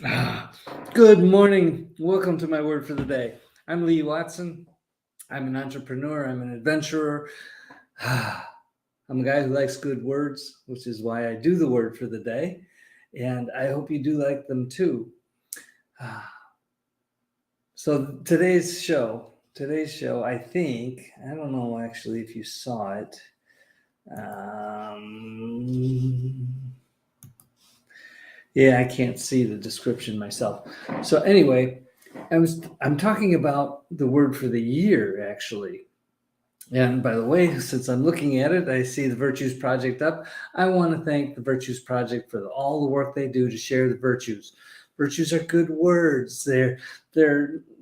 Ah, Good morning. Welcome to my word for the day. I'm Lee Watson. I'm an entrepreneur. I'm an adventurer. I'm a guy who likes good words, which is why I do the word for the day. And I hope you do like them too. Ah, So today's show, I think, I don't know actually if you saw it. Um, Yeah, I can't see the description myself. So anyway, I'm talking about the word for the year actually. And by the way, since I'm looking at it, I see the Virtues Project up. I want to thank the Virtues Project for all the work they do to share the virtues. Virtues are good words. They're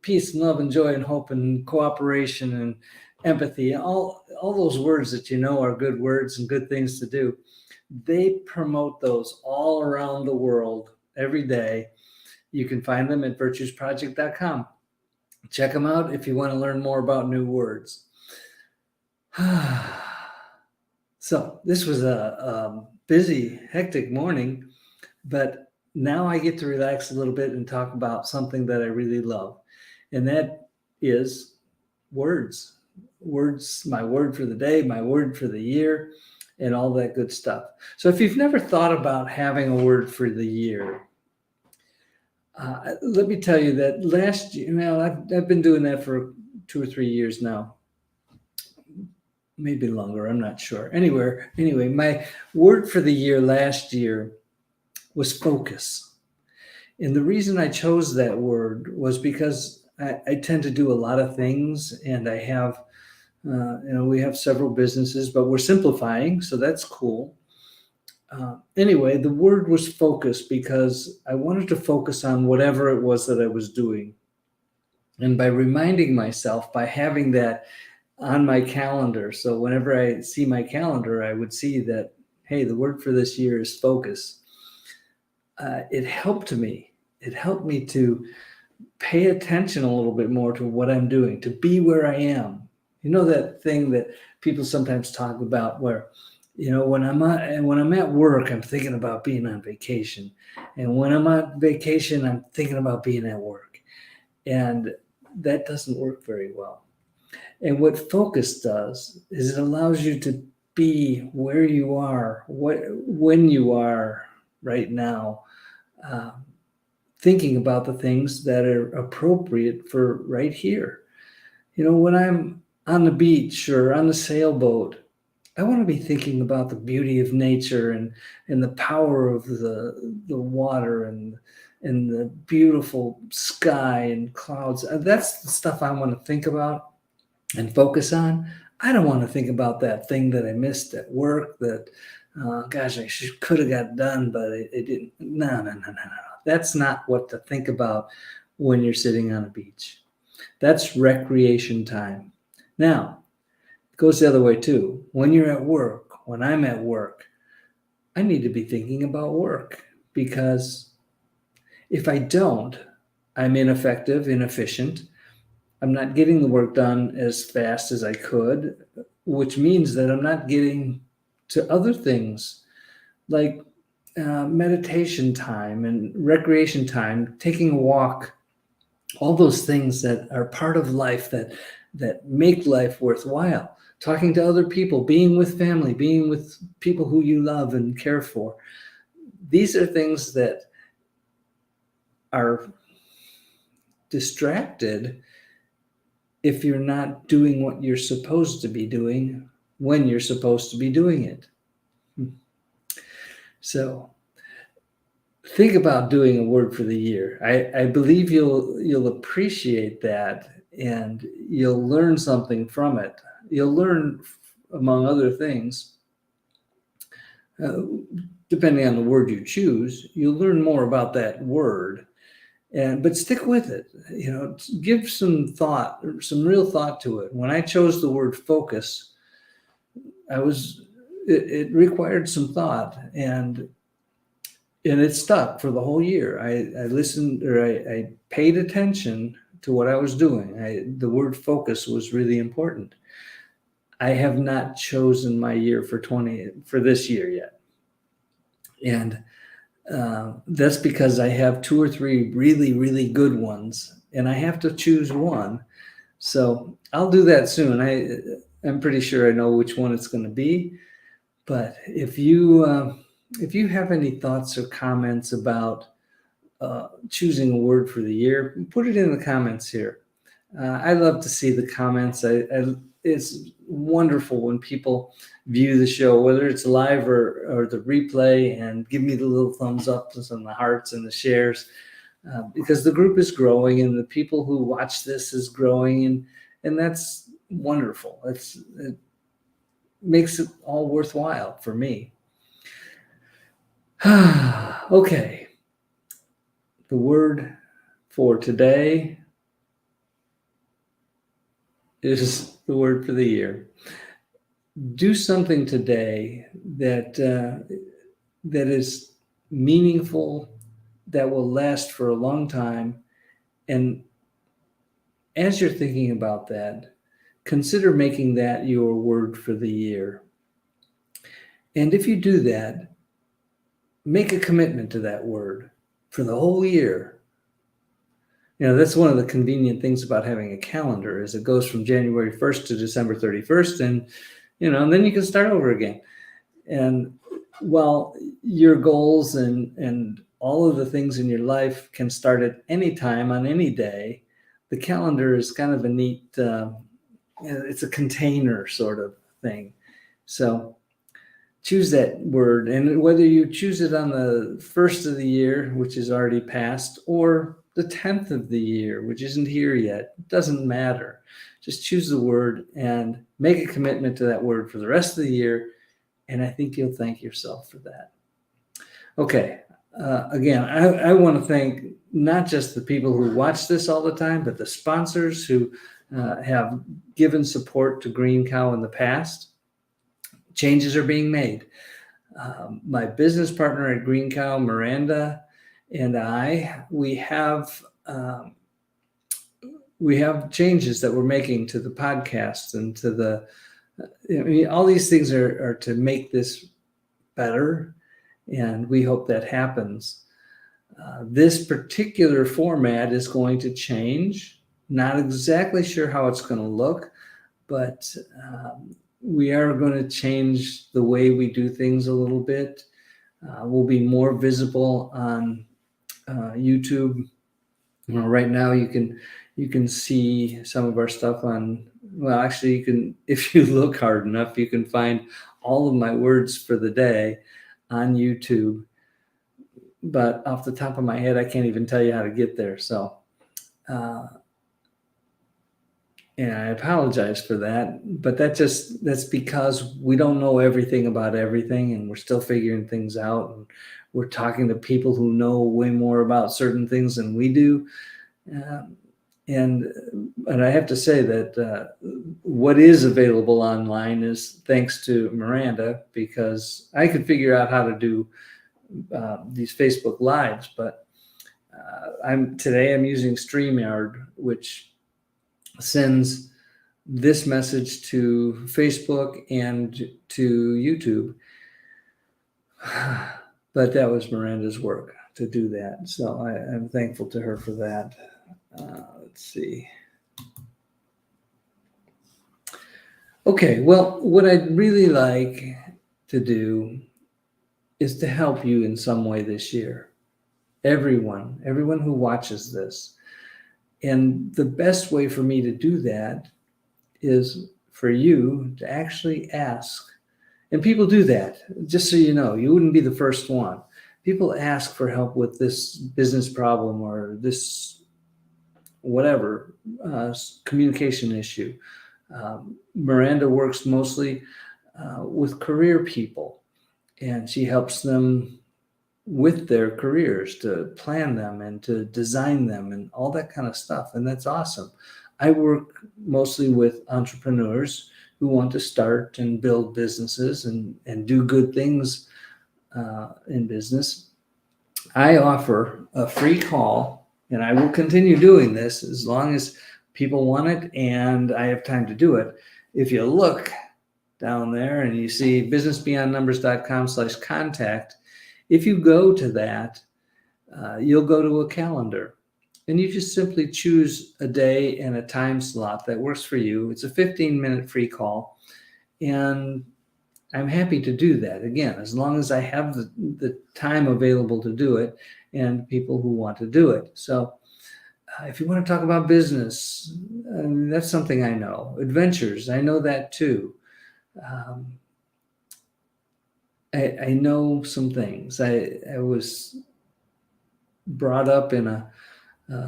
peace, and love, and joy, and hope, and cooperation, and empathy. All those words that you know are good words and good things to do. They promote those all around the world every day. You can find them at virtuesproject.com. Check them out if you want to learn more about new words. So this was a busy, hectic morning, but now I get to relax a little bit and talk about something that I really love, and that is words. Words, my word for the day, my word for the year, and all that good stuff. So if you've never thought about having a word for the year, let me tell you that last year, I've been doing that for 2 or 3 years now, maybe longer. I'm not sure. Anyway, my word for the year last year was focus. And the reason I chose that word was because I tend to do a lot of things, and I have, we have several businesses, but we're simplifying, so that's cool. Anyway, the word was focus because I wanted to focus on whatever it was that I was doing. And by reminding myself, by having that on my calendar, so whenever I see my calendar, I would see that, hey, the word for this year is focus. It helped me. It helped me to pay attention a little bit more to what I'm doing, to be where I am. You know that thing that people sometimes talk about where, when I'm at work, I'm thinking about being on vacation. And when I'm on vacation, I'm thinking about being at work. And that doesn't work very well. And what focus does is it allows you to be where you are, when you are right now, uh, thinking about the things that are appropriate for right here. When I'm on the beach or on the sailboat, I want to be thinking about the beauty of nature and the power of the water and the beautiful sky and clouds. That's the stuff I want to think about and focus on. I don't want to think about that thing that I missed at work that, gosh, could have got done, but it didn't. No, no, no, no, no. That's not what to think about when you're sitting on a beach. That's recreation time. Now, it goes the other way too. When you're at work, when I'm at work, I need to be thinking about work because if I don't, I'm ineffective, inefficient. I'm not getting the work done as fast as I could, which means that I'm not getting to other things like meditation time and recreation time, taking a walk, all those things that are part of life that make life worthwhile. Talking to other people, being with family, being with people who you love and care for. These are things that are distracted if you're not doing what you're supposed to be doing when you're supposed to be doing it. So think about doing a word for the year. I believe you'll appreciate that and you'll learn something from it. You'll learn, among other things, uh, depending on the word you choose, you'll learn more about that word. But stick with it. Give some thought, some real thought to it. When I chose the word focus, it required some thought, and it stuck for the whole year. I listened, or I paid attention to what I was doing. The word focus was really important. I have not chosen my year for this year yet, and That's because I have 2 or 3 really, really good ones, and I have to choose one. So I'll do that soon. I'm pretty sure I know which one it's going to be. But if you have any thoughts or comments about choosing a word for the year, put it in the comments here. I love to see the comments. It's wonderful when people view the show, whether it's live or the replay, and give me the little thumbs ups and the hearts and the shares, because the group is growing and the people who watch this is growing, and that's wonderful. It makes it all worthwhile for me. Okay, the word for today is the word for the year. Do something today that is meaningful, that will last for a long time. And as you're thinking about that, consider making that your word for the year. And if you do that, make a commitment to that word for the whole year. That's one of the convenient things about having a calendar, is it goes from January 1st to December 31st, and then you can start over again. And while your goals and all of the things in your life can start at any time on any day, the calendar is kind of a neat, it's a container sort of thing. So choose that word, and whether you choose it on the 1st of the year, which is already passed, or the 10th of the year, which isn't here yet, it doesn't matter. Just choose the word and make a commitment to that word for the rest of the year, and I think you'll thank yourself for that. Okay, again, I want to thank not just the people who watch this all the time, but the sponsors who have given support to Green Cow in the past. Changes are being made. My business partner at Green Cow, Miranda, and we have changes that we're making to the podcast and to all these things are to make this better, and we hope that happens. This particular format is going to change. Not exactly sure how it's going to look, but we are going to change the way we do things a little bit. We'll be more visible on YouTube. Right now you can see some of our stuff on, well, actually you can, if you look hard enough, you can find all of my words for the day on YouTube. But off the top of my head, I can't even tell you how to get there. So, and I apologize for that, but that's because we don't know everything about everything, and we're still figuring things out, and we're talking to people who know way more about certain things than we do. And I have to say that what is available online is thanks to Miranda, because I could figure out how to do these Facebook Lives, but I'm using StreamYard, which sends this message to Facebook and to YouTube. But that was Miranda's work to do that. So I'm thankful to her for that. Let's see. Okay, well, what I'd really like to do is to help you in some way this year. Everyone who watches this. And the best way for me to do that is for you to actually ask. And people do that, just so you know, you wouldn't be the first one. People ask for help with this business problem or this whatever communication issue. Miranda works mostly with career people, and she helps them with their careers, to plan them and to design them and all that kind of stuff. And that's awesome. I work mostly with entrepreneurs who want to start and build businesses and do good things in business. I offer a free call, and I will continue doing this as long as people want it and I have time to do it. If you look down there and you see businessbeyondnumbers.com/contact, if you go to that, you'll go to a calendar and you just simply choose a day and a time slot that works for you. It's a 15-minute free call. And I'm happy to do that again, as long as I have the time available to do it and people who want to do it. So if you want to talk about business, that's something I know. Adventures, I know that too. Um, I know some things. I was brought up in a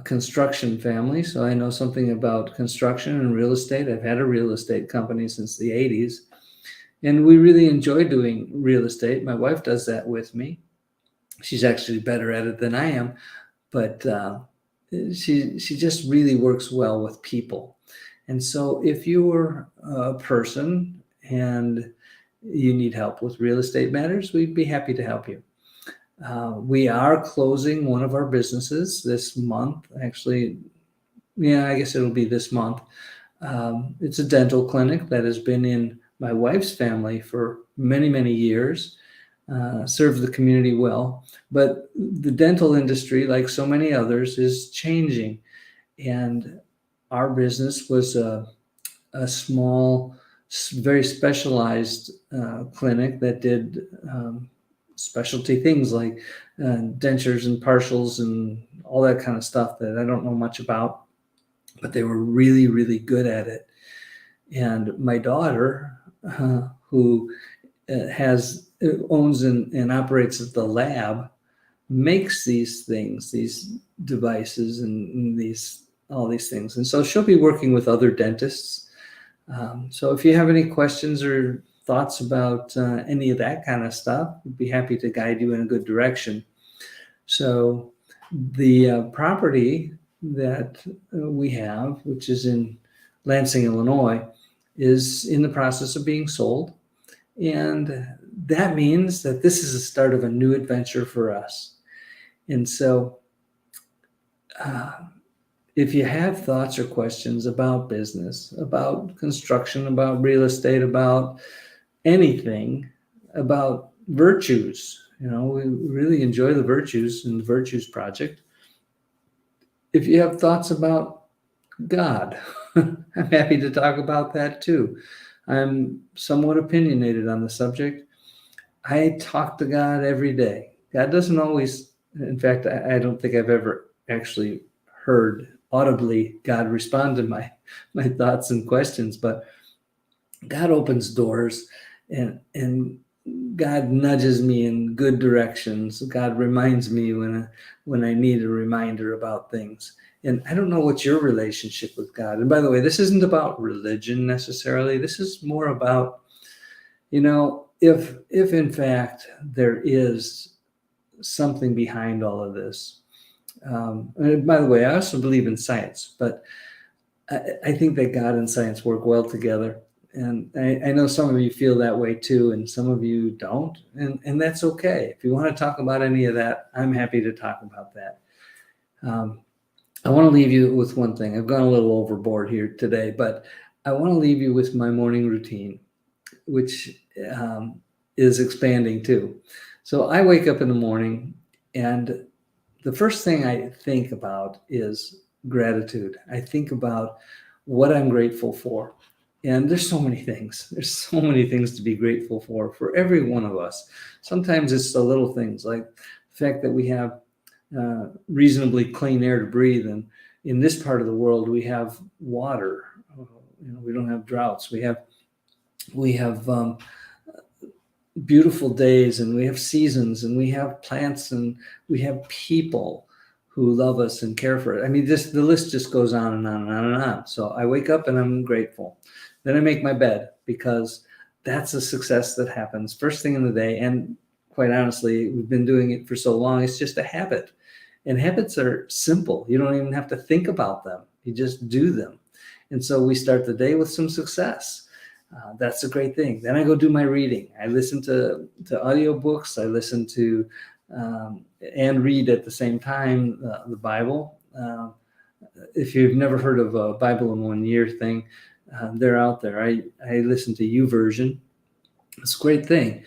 construction family, so I know something about construction and real estate. I've had a real estate company since the 80s, and we really enjoy doing real estate. My wife does that with me. She's actually better at it than I am, but she just really works well with people. And so if you're a person and you need help with real estate matters, we'd be happy to help you. We are closing one of our businesses this month. Actually, yeah, I guess it'll be this month. It's a dental clinic that has been in my wife's family for many, many years, served the community well. But the dental industry, like so many others, is changing. And our business was a small, very specialized clinic that did specialty things like dentures and partials and all that kind of stuff that I don't know much about, but they were really, really good at it. And my daughter, who owns and operates the lab, makes these things, these devices, and all these things. And so she'll be working with other dentists. So if you have any questions or thoughts about any of that kind of stuff, we'd be happy to guide you in a good direction. So the property that we have, which is in Lansing, Illinois, is in the process of being sold. And that means that this is the start of a new adventure for us. And so if you have thoughts or questions about business, about construction, about real estate, about anything, about virtues, we really enjoy the virtues and the Virtues Project. If you have thoughts about God, I'm happy to talk about that too. I'm somewhat opinionated on the subject. I talk to God every day. God doesn't always, in fact, I don't think I've ever actually heard audibly God respond to my thoughts and questions, but God opens doors and God nudges me in good directions. God reminds me when I need a reminder about things. And I don't know what's your relationship with God. And by the way, this isn't about religion necessarily. This is more about, if in fact there is something behind all of this. And by the way, I also believe in science, but I think that God and science work well together. And I know some of you feel that way too, and some of you don't, and that's okay. If you want to talk about any of that, I'm happy to talk about that. I want to leave you with one thing. I've gone a little overboard here today, but I want to leave you with my morning routine, which is expanding too. So I wake up in the morning, and the first thing I think about is gratitude. I think about what I'm grateful for. And there's so many things. There's so many things to be grateful for every one of us. Sometimes it's the little things like the fact that we have reasonably clean air to breathe. And in this part of the world, we have water. We don't have droughts. We have beautiful days, and we have seasons, and we have plants, and we have people who love us and care for it. I mean, the list just goes on and on and on and on. So I wake up and I'm grateful. Then I make my bed, because that's a success that happens first thing in the day. And quite honestly, we've been doing it for so long, it's just a habit. And habits are simple. You don't even have to think about them. You just do them. And so we start the day with some success. That's a great thing. Then I go do my reading. I listen to audiobooks. I listen to and read at the same time the Bible. If you've never heard of a Bible in 1 year thing, they're out there. I listen to YouVersion. It's a great thing.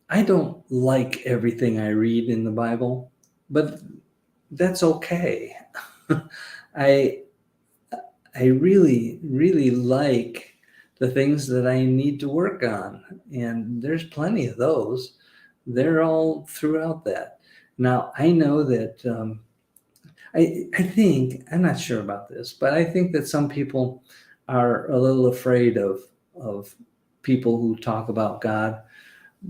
I don't like everything I read in the Bible, but that's okay. I I really, really like the things that I need to work on, and there's plenty of those. They're all throughout that. Now, I know that I think, I'm not sure about this, but I think that some people are a little afraid of people who talk about God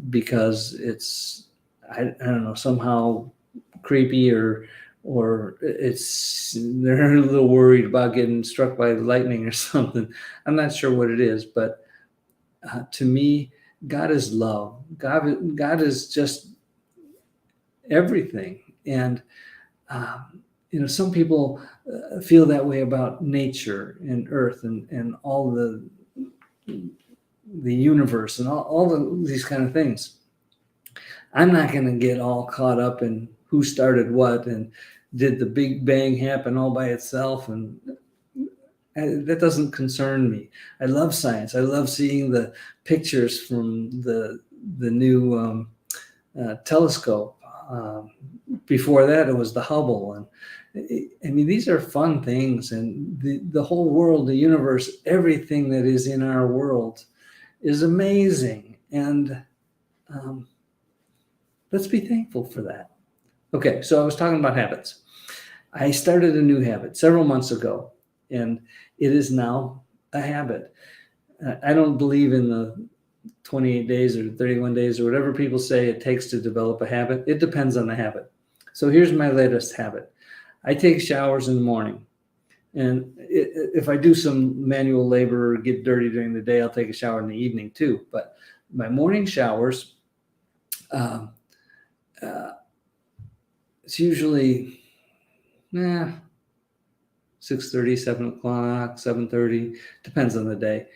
because it's, I don't know, somehow creepy or it's they're a little worried about getting struck by lightning or something. I'm not sure what it is, but to me, God is love. God is just everything. And some people feel that way about nature and earth and all the universe and these kind of things. I'm not going to get all caught up in who started what and did the Big Bang happen all by itself, and that doesn't concern me. I love science. I love seeing the pictures from the new telescope. Before that, it was the Hubble, and I mean these are fun things, and the whole world, the universe, everything that is in our world is amazing, and um, let's be thankful for that. Okay, so I was talking about habits. I started a new habit several months ago, and it is now a habit. I don't believe in the 28 days or 31 days or whatever people say it takes to develop a habit. It depends on the habit. So here's my latest habit. I take showers in the morning. And if I do some manual labor or get dirty during the day, I'll take a shower in the evening too. But my morning showers, um, uh, it's usually 6:30, 7 o'clock, 7:30, depends on the day.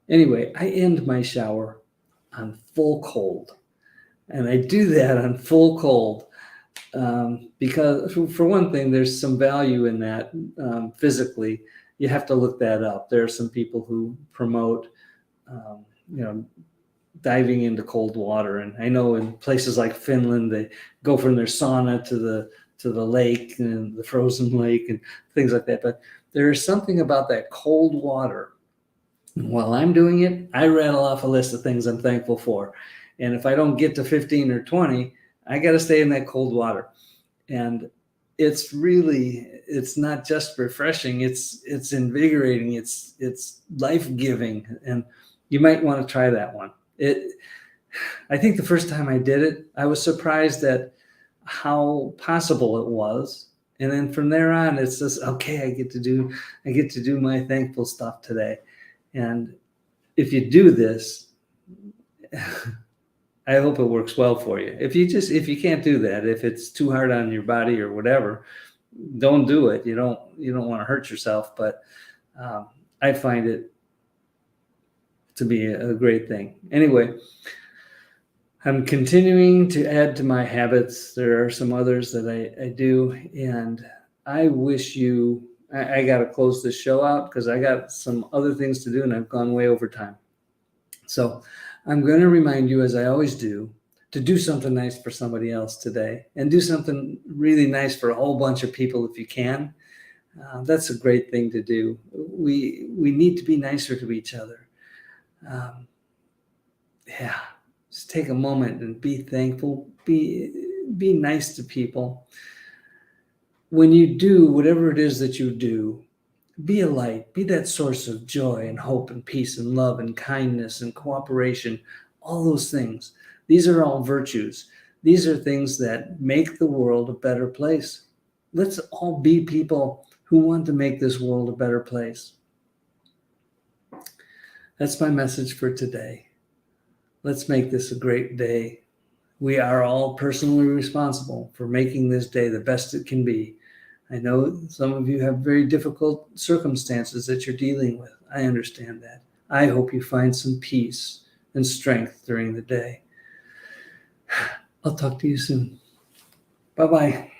Anyway, I end my shower on full cold. And I do that on full cold because, for one thing, there's some value in that physically. You have to look that up. There are some people who promote, um, you know, diving into cold water. And I know in places like Finland, they go from their sauna to the lake and the frozen lake and things like that. But there is something about that cold water. While I'm doing it, I rattle off a list of things I'm thankful for. And if I don't get to 15 or 20, I got to stay in that cold water. And it's not just refreshing, it's invigorating, it's life-giving. And you might want to try that one. I think the first time I did it, I was surprised at how possible it was. And then from there on, it's just, okay, I get to do my thankful stuff today. And if you do this, I hope it works well for you. If you can't do that, if it's too hard on your body or whatever, don't do it. You don't want to hurt yourself. But I find it to be a great thing. Anyway, I'm continuing to add to my habits. There are some others that I do, and I wish you. I got to close this show out because I got some other things to do, and I've gone way over time. So I'm going to remind you, as I always do, to do something nice for somebody else today, and do something really nice for a whole bunch of people if you can. That's a great thing to do. We need to be nicer to each other. Um, yeah, just take a moment and be thankful. Be nice to people. When you do whatever it is that you do, be a light, be that source of joy and hope and peace and love and kindness and cooperation, all those things. These are all virtues. These are things that make the world a better place. Let's all be people who want to make this world a better place. That's my message for today. Let's make this a great day. We are all personally responsible for making this day the best it can be. I know some of you have very difficult circumstances that you're dealing with. I understand that. I hope you find some peace and strength during the day. I'll talk to you soon. Bye-bye.